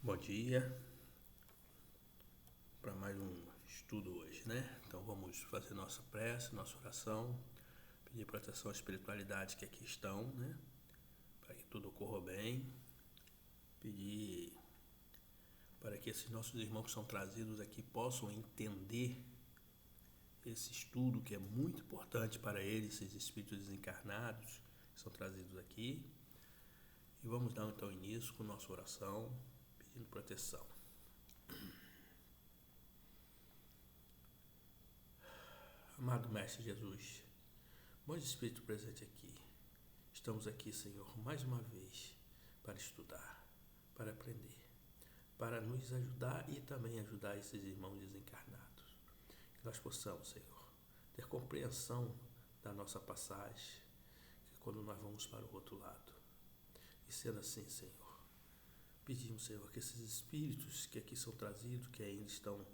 Bom dia para mais um estudo hoje, né? Então vamos fazer nossa prece, nossa oração, pedir proteção à espiritualidade que aqui estão, né? Para que tudo ocorra bem, pedir para que esses nossos irmãos que são trazidos aqui possam entender esse estudo que é muito importante para eles, esses espíritos desencarnados que são trazidos aqui. E vamos dar então início com nossa oração, pedindo proteção. Amado Mestre Jesus, bom Espírito presente aqui, estamos aqui, Senhor, mais uma vez para estudar, para aprender, para nos ajudar e também ajudar esses irmãos desencarnados. Que nós possamos, Senhor, ter compreensão da nossa passagem, quando nós vamos para o outro lado. E sendo assim, Senhor, pedimos, Senhor, que esses espíritos que aqui são trazidos, que ainda estão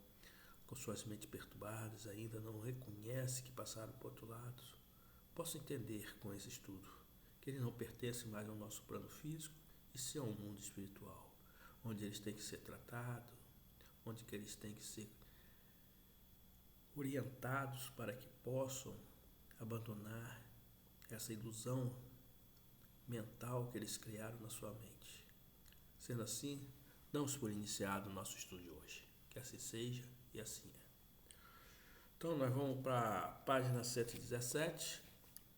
com suas mentes perturbadas, ainda não reconhecem que passaram para o outro lado, possam entender com esse estudo que eles não pertencem mais ao nosso plano físico e sim ao mundo espiritual, onde eles têm que ser tratados, onde que eles têm que ser orientados para que possam abandonar essa ilusão mental que eles criaram na sua mente. Sendo assim, damos por iniciado o nosso estudo de hoje. Que assim seja e assim é. Então nós vamos para a página 117,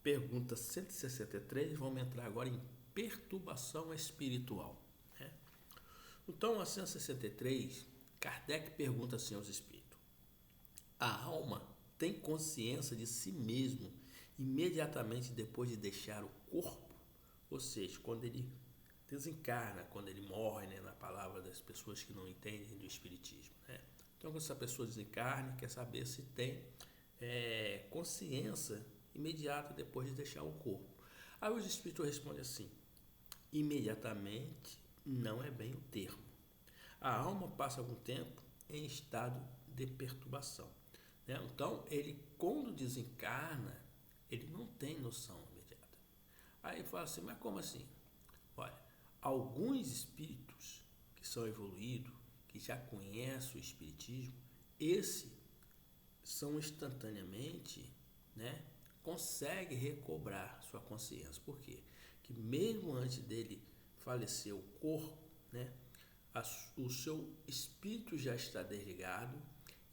pergunta 163, vamos entrar agora em perturbação espiritual. Né? Então, a 163, Kardec pergunta assim aos espíritos: a alma tem consciência de si mesmo imediatamente depois de deixar o corpo? Ou seja, quando ele desencarna, quando ele morre, né, na palavra das pessoas que não entendem do espiritismo, né? Então, quando essa pessoa desencarna, quer saber se tem consciência imediata depois de deixar o corpo. Aí os espíritos respondem assim: imediatamente não é bem o termo. A alma passa algum tempo em estado de perturbação, né? Então, ele quando desencarna, ele não tem noção imediata. Aí fala assim, mas como assim? Olha, alguns espíritos que são evoluídos, que já conhecem o espiritismo, esses são instantaneamente, né, conseguem recobrar sua consciência. Por quê? Que mesmo antes dele falecer o corpo, né, o seu espírito já está desligado,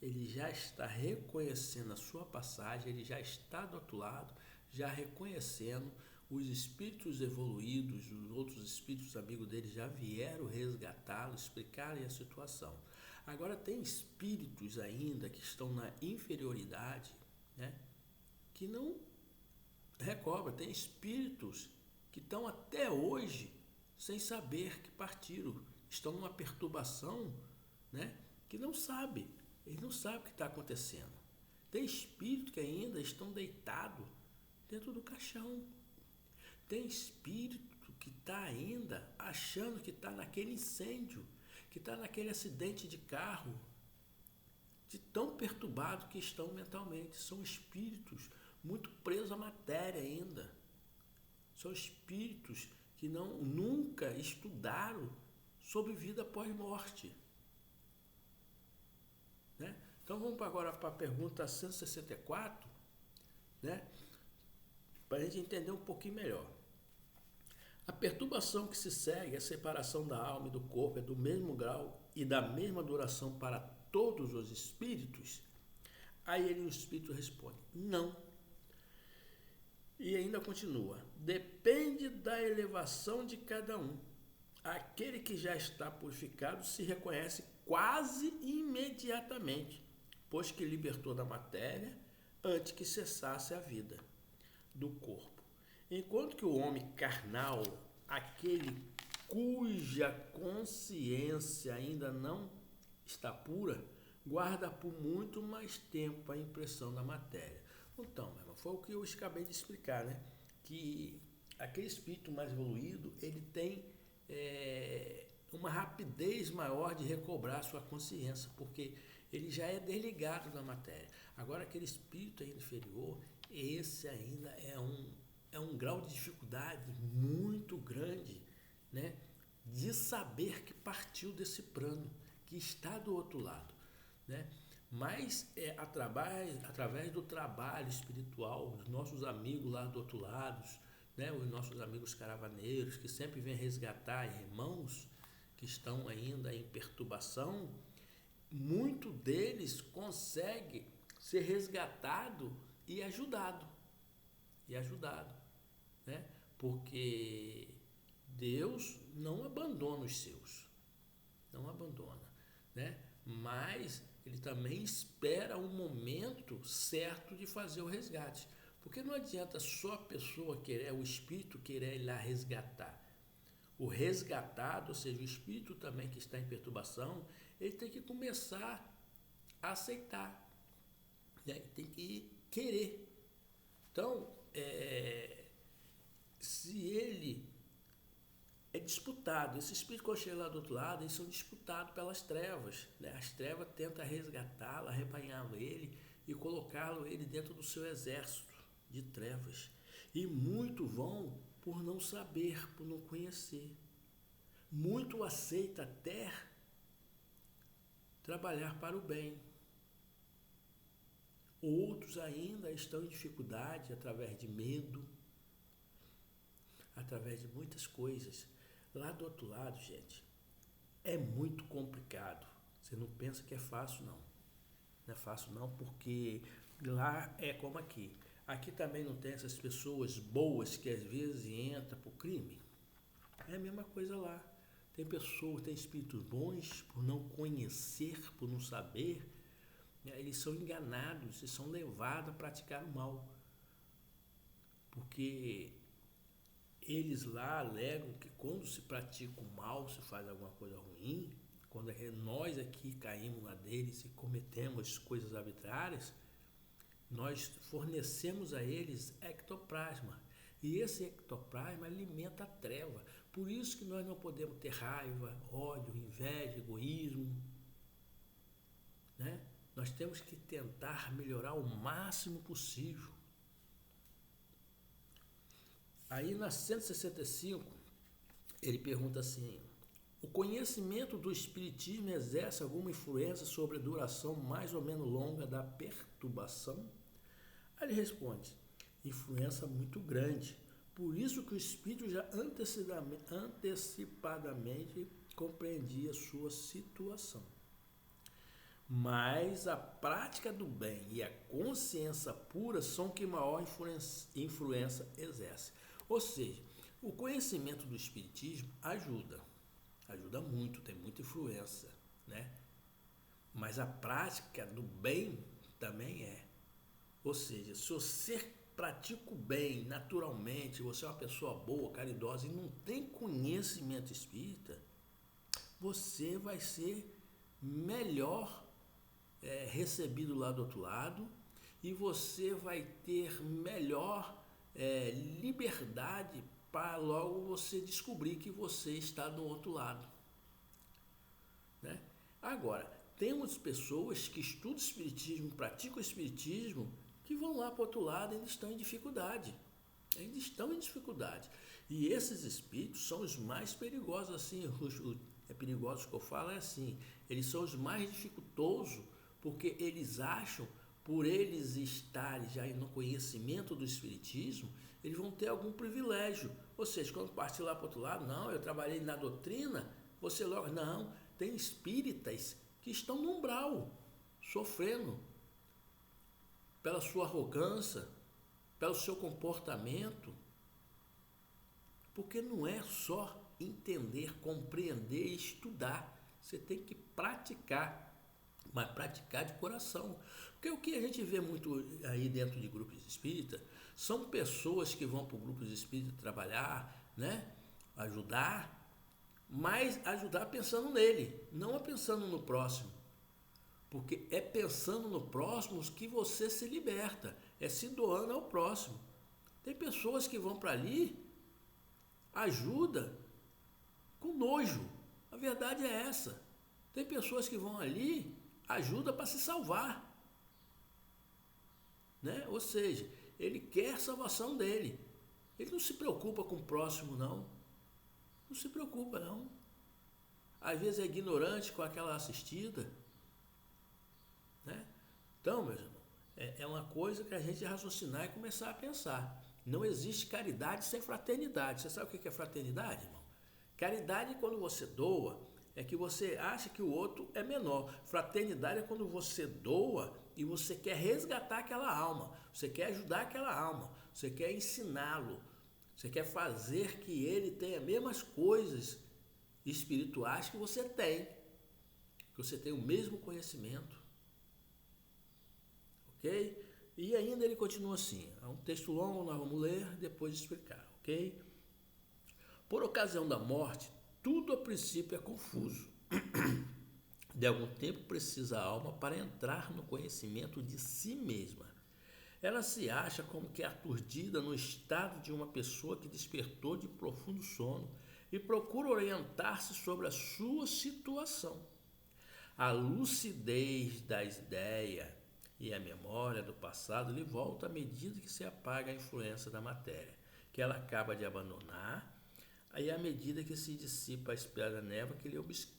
ele já está reconhecendo a sua passagem, ele já está do outro lado, já reconhecendo. Os espíritos evoluídos, os outros espíritos amigos dele já vieram resgatá-lo, explicarem a situação. Agora tem espíritos ainda que estão na inferioridade, né, que não recobram. Tem espíritos que estão até hoje sem saber que partiram, estão numa perturbação, né, que não sabe, eles não sabem o que está acontecendo. Tem espíritos que ainda estão deitados dentro do caixão. Tem espírito que está ainda achando que está naquele incêndio, que está naquele acidente de carro, de tão perturbado que estão mentalmente. São espíritos muito presos à matéria ainda. São espíritos que nunca estudaram sobre vida após morte. Né? Então vamos agora para a pergunta 164, né? Para a gente entender um pouquinho melhor. A perturbação que se segue à separação da alma e do corpo é do mesmo grau e da mesma duração para todos os espíritos? Aí o espírito responde: não. E ainda continua: depende da elevação de cada um. Aquele que já está purificado se reconhece quase imediatamente, pois que libertou da matéria antes que cessasse a vida do corpo. Enquanto que o homem carnal, aquele cuja consciência ainda não está pura, guarda por muito mais tempo a impressão da matéria. Então, meu irmão, foi o que eu acabei de explicar, né? Que aquele espírito mais evoluído, ele tem uma rapidez maior de recobrar sua consciência, porque ele já é desligado da matéria. Agora, aquele espírito ainda inferior, esse ainda é um grau de dificuldade muito grande, né, de saber que partiu desse plano, que está do outro lado, né? Mas através do trabalho espiritual, os nossos amigos lá do outro lado, né? Os nossos amigos caravaneiros, que sempre vêm resgatar irmãos que estão ainda em perturbação, muito deles consegue ser resgatado e ajudado, né? Porque Deus não abandona os seus, não abandona, né? Mas ele também espera o momento certo de fazer o resgate, porque não adianta só a pessoa querer, o espírito querer ir lá resgatar. O resgatado, ou seja, o espírito também que está em perturbação, ele tem que começar a aceitar, né? Tem que querer. Então, se ele é disputado, esse espírito quando chega lá do outro lado, eles são disputados pelas trevas, né? As trevas tentam resgatá-lo, arrebanhá-lo ele e colocá-lo ele dentro do seu exército de trevas. E muito vão por não saber, por não conhecer. Muito aceita até trabalhar para o bem. Outros ainda estão em dificuldade através de medo, através de muitas coisas. Lá do outro lado, gente, é muito complicado. Você não pensa que é fácil, não. Não é fácil, não, porque lá é como aqui. Aqui também não tem essas pessoas boas que às vezes entram para o crime. É a mesma coisa lá. Tem pessoas, tem espíritos bons, por não conhecer, por não saber, né? Eles são enganados, eles são levados a praticar o mal. Porque eles lá alegam que quando se pratica o mal, se faz alguma coisa ruim, quando nós aqui caímos lá deles e cometemos coisas arbitrárias, nós fornecemos a eles ectoplasma. E esse ectoplasma alimenta a treva. Por isso que nós não podemos ter raiva, ódio, inveja, egoísmo, né? Nós temos que tentar melhorar o máximo possível. Aí na 165, ele pergunta assim: o conhecimento do espiritismo exerce alguma influência sobre a duração mais ou menos longa da perturbação? Aí ele responde: influência muito grande. Por isso que o espírito já antecipadamente compreendia sua situação. Mas a prática do bem e a consciência pura são que maior influência exerce. Ou seja, o conhecimento do espiritismo ajuda muito, tem muita influência, né? Mas a prática do bem também é. Ou seja, se você pratica o bem naturalmente, você é uma pessoa boa, caridosa e não tem conhecimento espírita, você vai ser melhor recebido lá do outro lado e você vai ter melhor liberdade para logo você descobrir que você está do outro lado, né? Agora, temos pessoas que estudam espiritismo, praticam o espiritismo, que vão lá para o outro lado e ainda estão em dificuldade. Ainda estão em dificuldade. E esses espíritos são os mais perigosos, assim, perigosos que eu falo é assim, eles são os mais dificultosos, porque eles acham, por eles estarem já no conhecimento do espiritismo, eles vão ter algum privilégio. Ou seja, quando partir lá para o outro lado, não, eu trabalhei na doutrina, você logo, não, tem espíritas que estão no umbral, sofrendo pela sua arrogância, pelo seu comportamento, porque não é só entender, compreender e estudar, você tem que praticar, mas praticar de coração. Porque o que a gente vê muito aí dentro de grupos espíritas são pessoas que vão para grupos espíritas trabalhar, né? Ajudar, mas ajudar pensando nele, não pensando no próximo. Porque é pensando no próximo que você se liberta, é se doando ao próximo. Tem pessoas que vão para ali, ajuda com nojo. A verdade é essa. Tem pessoas que vão ali, ajuda para se salvar, né? Ou seja, ele quer a salvação dele. Ele não se preocupa com o próximo, não. Não se preocupa, não. às vezes é ignorante com aquela assistida, né? Então, meus irmãos, é uma coisa que a gente raciocinar e começar a pensar. Não existe caridade sem fraternidade. Você sabe o que é fraternidade, irmão? Caridade é quando você doa, é que você acha que o outro é menor. Fraternidade é quando você doa e você quer resgatar aquela alma, você quer ajudar aquela alma, você quer ensiná-lo, você quer fazer que ele tenha as mesmas coisas espirituais que você tem, que você tem o mesmo conhecimento, ok? E ainda ele continua assim, é um texto longo, nós vamos ler, depois explicar, ok? Por ocasião da morte, tudo a princípio é confuso. De algum tempo precisa a alma para entrar no conhecimento de si mesma. Ela se acha como que aturdida no estado de uma pessoa que despertou de profundo sono e procura orientar-se sobre a sua situação. A lucidez das ideias e a memória do passado lhe volta à medida que se apaga a influência da matéria, que ela acaba de abandonar, e à medida que se dissipa a espera da névoa que lhe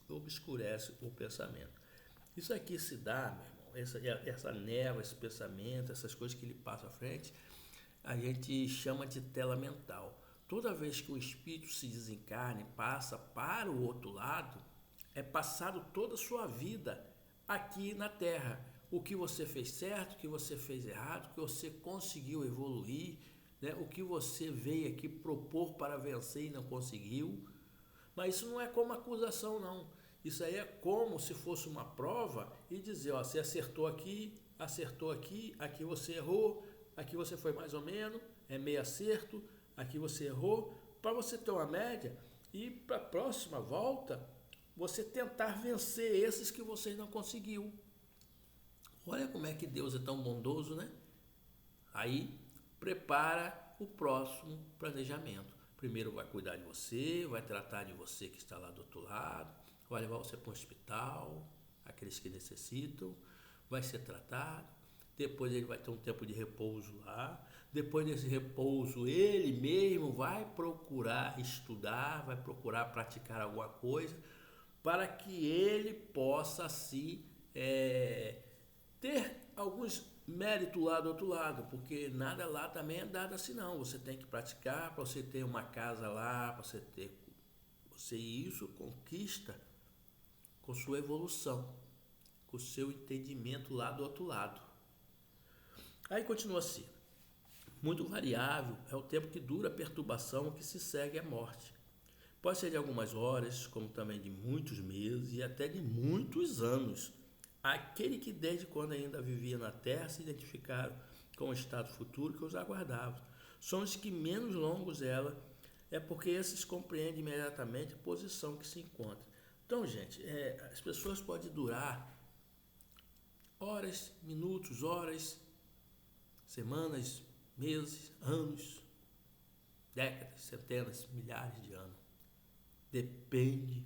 obscurece o pensamento. Isso aqui se dá, meu irmão, essa névoa, esse pensamento, essas coisas que ele passa à frente, a gente chama de tela mental. Toda vez que o espírito se desencarna e passa para o outro lado, é passado toda a sua vida aqui na Terra. O que você fez certo, o que você fez errado, o que você conseguiu evoluir, né? O que você veio aqui propor para vencer e não conseguiu. Mas isso não é como acusação, não. Isso aí é como se fosse uma prova e dizer, ó, você acertou aqui, aqui você errou, aqui você foi mais ou menos, é meio acerto, aqui você errou, para você ter uma média e para a próxima volta você tentar vencer esses que você não conseguiu. Olha como é que Deus é tão bondoso, né? Aí prepara o próximo planejamento. Primeiro vai cuidar de você, vai tratar de você que está lá do outro lado, vai levar você para o hospital, aqueles que necessitam, vai ser tratado, depois ele vai ter um tempo de repouso lá, depois desse repouso ele mesmo vai procurar estudar, vai procurar praticar alguma coisa, para que ele possa assim ter alguns méritos lá do outro lado, porque nada lá também é dado assim não, você tem que praticar para você ter uma casa lá, para você isso conquista com sua evolução, com o seu entendimento lá do outro lado. Aí continua assim, muito variável é o tempo que dura a perturbação que se segue à morte. Pode ser de algumas horas, como também de muitos meses e até de muitos anos. Aquele que desde quando ainda vivia na terra se identificaram com o estado futuro que os aguardava. São os que menos longos ela, é porque esses compreendem imediatamente a posição que se encontra. Então, gente, as pessoas podem durar horas, minutos, horas, semanas, meses, anos, décadas, centenas, milhares de anos. Depende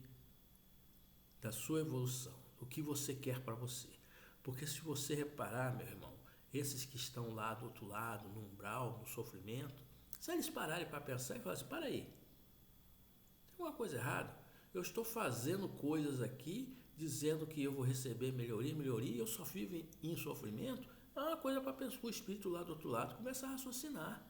da sua evolução, o que você quer para você. Porque se você reparar, meu irmão, esses que estão lá do outro lado, no umbral, no sofrimento, se eles pararem para pensar e falar assim, para aí, tem uma coisa errada. Eu estou fazendo coisas aqui, dizendo que eu vou receber melhoria, e eu só vivo em sofrimento. É uma coisa para pensar, o espírito lá do outro lado começar a raciocinar.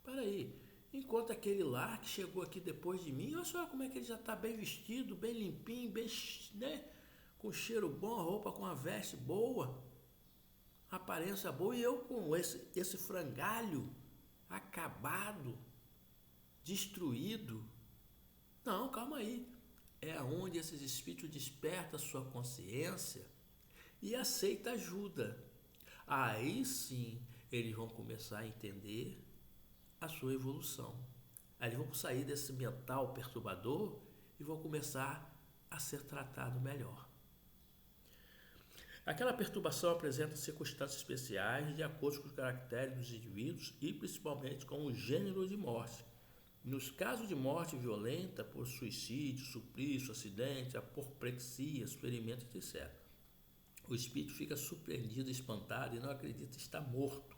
Para aí, enquanto aquele lá que chegou aqui depois de mim, olha só como é que ele já está bem vestido, bem limpinho, bem, né, com cheiro bom, a roupa com a veste boa, a aparência boa, e eu com esse frangalho acabado, destruído. Não, calma aí. É onde esses espíritos despertam a sua consciência e aceita ajuda. Aí sim eles vão começar a entender a sua evolução. Aí eles vão sair desse mental perturbador e vão começar a ser tratado melhor. Aquela perturbação apresenta circunstâncias especiais de acordo com os caracteres dos indivíduos e principalmente com o gênero de morte. Nos casos de morte violenta por suicídio, suplício, acidente, apoplexia, ferimento, etc., o espírito fica surpreendido, espantado e não acredita estar morto.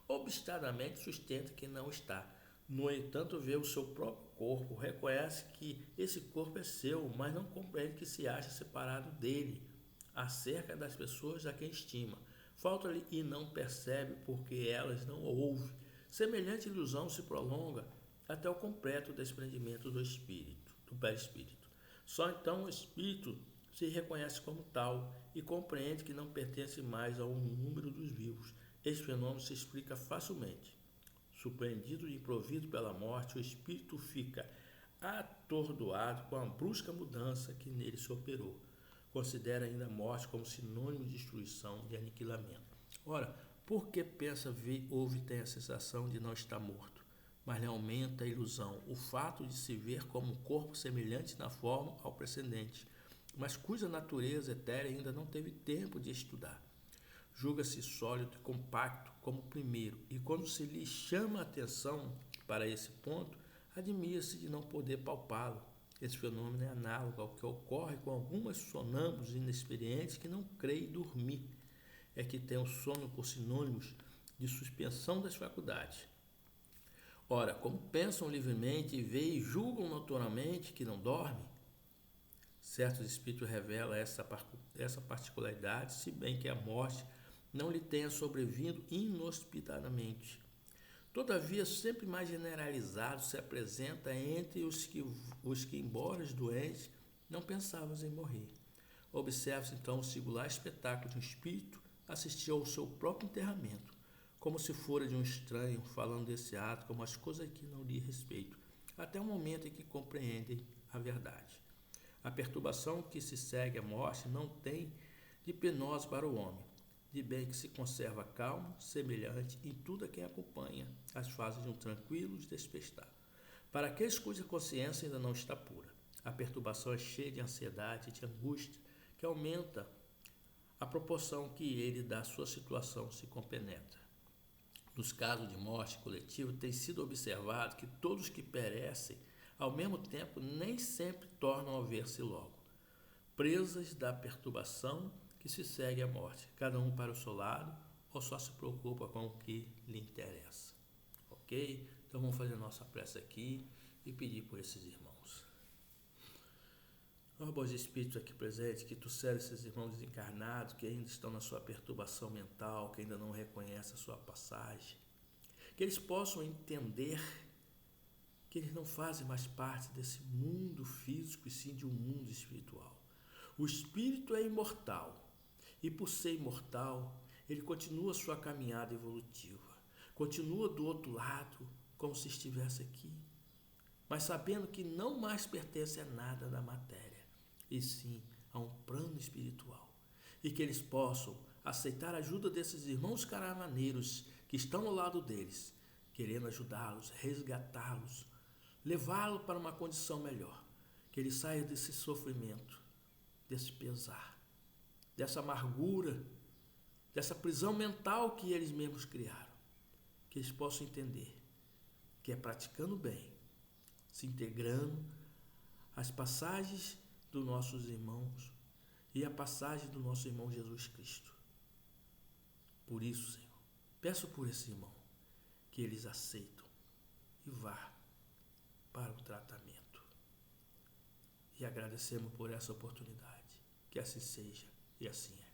Obstinadamente sustenta que não está. No entanto, vê o seu próprio corpo, reconhece que esse corpo é seu, mas não compreende que se acha separado dele, acerca das pessoas a quem estima. Falta-lhe e não percebe porque elas não ouvem. Semelhante ilusão se prolonga até o completo desprendimento do espírito, do perispírito. Só então o espírito se reconhece como tal e compreende que não pertence mais ao número dos vivos. Este fenômeno se explica facilmente. Surpreendido de improviso pela morte, o espírito fica atordoado com a brusca mudança que nele se operou. Considera ainda a morte como sinônimo de destruição e aniquilamento. Ora, por que pensa, vê, ouve e tem a sensação de não estar morto? Mas lhe aumenta a ilusão, o fato de se ver como um corpo semelhante na forma ao precedente, mas cuja natureza etérea ainda não teve tempo de estudar. Julga-se sólido e compacto como o primeiro, e quando se lhe chama a atenção para esse ponto, admira-se de não poder palpá-lo. Esse fenômeno é análogo ao que ocorre com algumas sonâmbulos inexperientes que não creem dormir. É que têm o sono por sinônimos de suspensão das faculdades. Ora, como pensam livremente e veem e julgam notoriamente que não dormem, certos espíritos revelam essa particularidade, se bem que a morte não lhe tenha sobrevindo inhospitadamente. Todavia, sempre mais generalizado se apresenta entre os que embora os doentes, não pensavam em morrer. Observa-se então o singular espetáculo de um espírito assistir ao seu próprio enterramento, como se fora de um estranho, falando desse ato como as coisas que não lhe respeito, até o momento em que compreendem a verdade. A perturbação que se segue à morte não tem de penosa para o homem, de bem que se conserva calmo, semelhante em tudo a quem acompanha as fases de um tranquilo despertar. Para aqueles cuja consciência ainda não está pura, a perturbação é cheia de ansiedade e de angústia, que aumenta a proporção que ele da sua situação se compenetra. Nos casos de morte coletiva, tem sido observado que todos que perecem, ao mesmo tempo, nem sempre tornam a ver-se logo, presas da perturbação que se segue à morte, cada um para o seu lado, ou só se preocupa com o que lhe interessa. Ok? Então vamos fazer a nossa prece aqui e pedir por esses irmãos. Ó bons espíritos aqui presentes, que tu seres esses irmãos desencarnados, que ainda estão na sua perturbação mental, que ainda não reconhecem a sua passagem, que eles possam entender que eles não fazem mais parte desse mundo físico e sim de um mundo espiritual. O espírito é imortal e, por ser imortal, ele continua sua caminhada evolutiva, continua do outro lado como se estivesse aqui, mas sabendo que não mais pertence a nada da matéria, e sim a um plano espiritual, e que eles possam aceitar a ajuda desses irmãos caravaneiros que estão ao lado deles, querendo ajudá-los, resgatá-los, levá-los para uma condição melhor, que eles saiam desse sofrimento, desse pesar, dessa amargura, dessa prisão mental que eles mesmos criaram, que eles possam entender que é praticando bem, se integrando às passagens dos nossos irmãos e a passagem do nosso irmão Jesus Cristo. Por isso, Senhor, peço por esse irmão que eles aceitam e vá para o tratamento. E agradecemos por essa oportunidade. Que assim seja e assim é.